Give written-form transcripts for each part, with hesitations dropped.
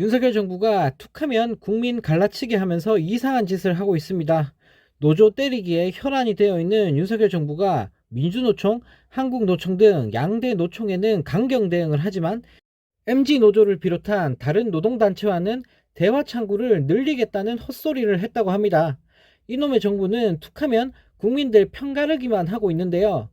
윤석열 정부가 툭하면 국민 갈라치게 하면서 이상한 짓을 하고 있습니다. 노조 때리기에 혈안이 되어 있는 윤석열 정부가 민주노총, 한국노총 등 양대 노총에는 강경 대응을 하지만 MG노조를 비롯한 다른 노동단체와는 대화 창구를 늘리겠다는 헛소리를 했다고 합니다. 이놈의 정부는 툭하면 국민들 편가르기만 하고 있는데요.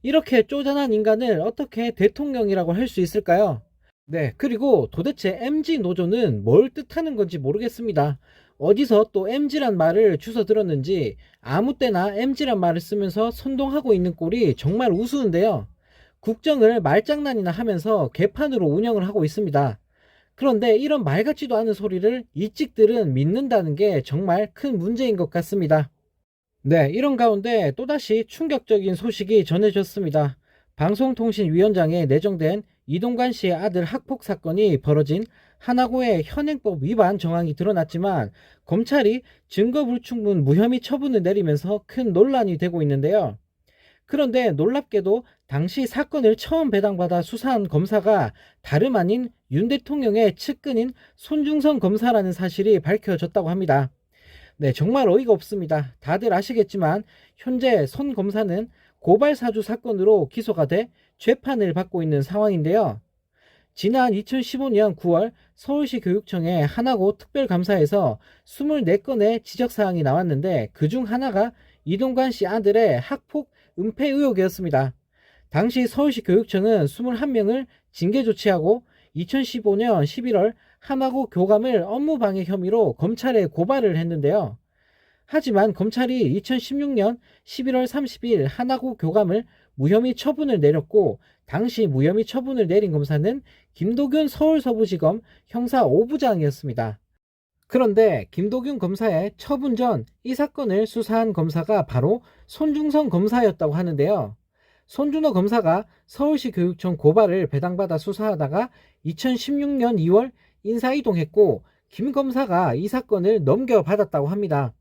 이렇게 쪼잔한 인간을 어떻게 대통령이라고 할 수 있을까요? 네, 그리고 도대체 MG노조는 뭘 뜻하는 건지 모르겠습니다. 어디서 또 MG란 말을 주워 들었는지 아무 때나 MG란 말을 쓰면서 선동하고 있는 꼴이 정말 우스운데요. 국정을 말장난이나 하면서 개판으로 운영을 하고 있습니다. 그런데 이런 말 같지도 않은 소리를 이 찍들은 믿는다는 게 정말 큰 문제인 것 같습니다. 네, 이런 가운데 또다시 충격적인 소식이 전해졌습니다. 방송통신위원장에 내정된 이동관 씨의 아들 학폭 사건이 벌어진 하나고의 현행법 위반 정황이 드러났지만 검찰이 증거불충분 무혐의 처분을 내리면서 큰 논란이 되고 있는데요. 그런데 놀랍게도 당시 사건을 처음 배당받아 수사한 검사가 다름 아닌 윤 대통령의 측근인 손중성 검사라는 사실이 밝혀졌다고 합니다. 네, 정말 어이가 없습니다. 다들 아시겠지만 현재 손 검사는 고발 사주 사건으로 기소가 돼 재판을 받고 있는 상황인데요. 지난 2015년 9월 서울시 교육청의 하나고 특별감사에서 24건의 지적사항이 나왔는데 그중 하나가 이동관 씨 아들의 학폭 은폐 의혹이었습니다. 당시 서울시 교육청은 21명을 징계 조치하고 2015년 11월 하나고 교감을 업무방해 혐의로 검찰에 고발을 했는데요. 하지만 검찰이 2016년 11월 30일 하나고 교감을 무혐의 처분을 내렸고 당시 무혐의 처분을 내린 검사는 김도균 서울서부지검 형사 5부장이었습니다. 그런데 김도균 검사의 처분 전 이 사건을 수사한 검사가 바로 손중성 검사였다고 하는데요. 손준호 검사가 서울시 교육청 고발을 배당받아 수사하다가 2016년 2월 인사이동했고 김 검사가 이 사건을 넘겨받았다고 합니다.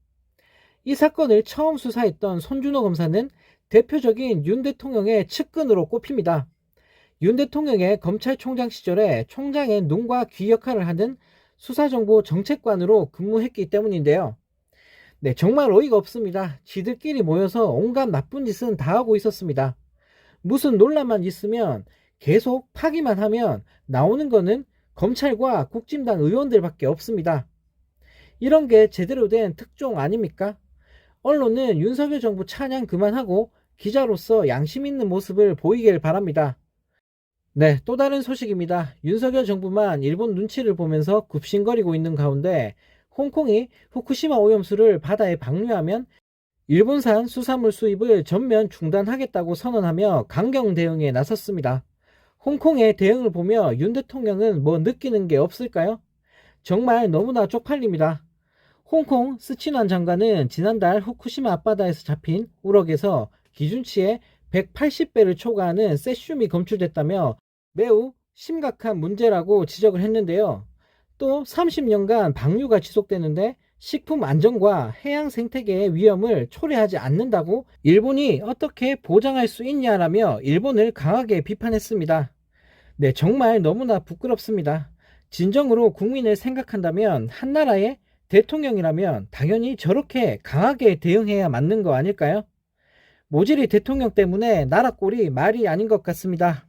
이 사건을 처음 수사했던 손준호 검사는 대표적인 윤 대통령의 측근으로 꼽힙니다. 윤 대통령의 검찰총장 시절에 총장의 눈과 귀 역할을 하는 수사정보 정책관으로 근무했기 때문인데요. 네, 정말 어이가 없습니다. 지들끼리 모여서 온갖 나쁜 짓은 다 하고 있었습니다. 무슨 논란만 있으면 계속 파기만 하면 나오는 거는 검찰과 국진당 의원들밖에 없습니다. 이런 게 제대로 된 특종 아닙니까? 언론은 윤석열 정부 찬양 그만하고 기자로서 양심 있는 모습을 보이길 바랍니다. 네, 또 다른 소식입니다. 윤석열 정부만 일본 눈치를 보면서 굽신거리고 있는 가운데 홍콩이 후쿠시마 오염수를 바다에 방류하면 일본산 수산물 수입을 전면 중단하겠다고 선언하며 강경 대응에 나섰습니다. 홍콩의 대응을 보며 윤 대통령은 뭐 느끼는 게 없을까요? 정말 너무나 쪽팔립니다. 홍콩 스치난 장관은 지난달 후쿠시마 앞바다에서 잡힌 우럭에서 기준치의 180배를 초과하는 세슘이 검출됐다며 매우 심각한 문제라고 지적을 했는데요. 또 30년간 방류가 지속되는데 식품 안전과 해양 생태계의 위험을 초래하지 않는다고 일본이 어떻게 보장할 수 있냐라며 일본을 강하게 비판했습니다. 네, 정말 너무나 부끄럽습니다. 진정으로 국민을 생각한다면 한 나라의 대통령이라면 당연히 저렇게 강하게 대응해야 맞는 거 아닐까요? 모질이 대통령 때문에 나라 꼴이 말이 아닌 것 같습니다.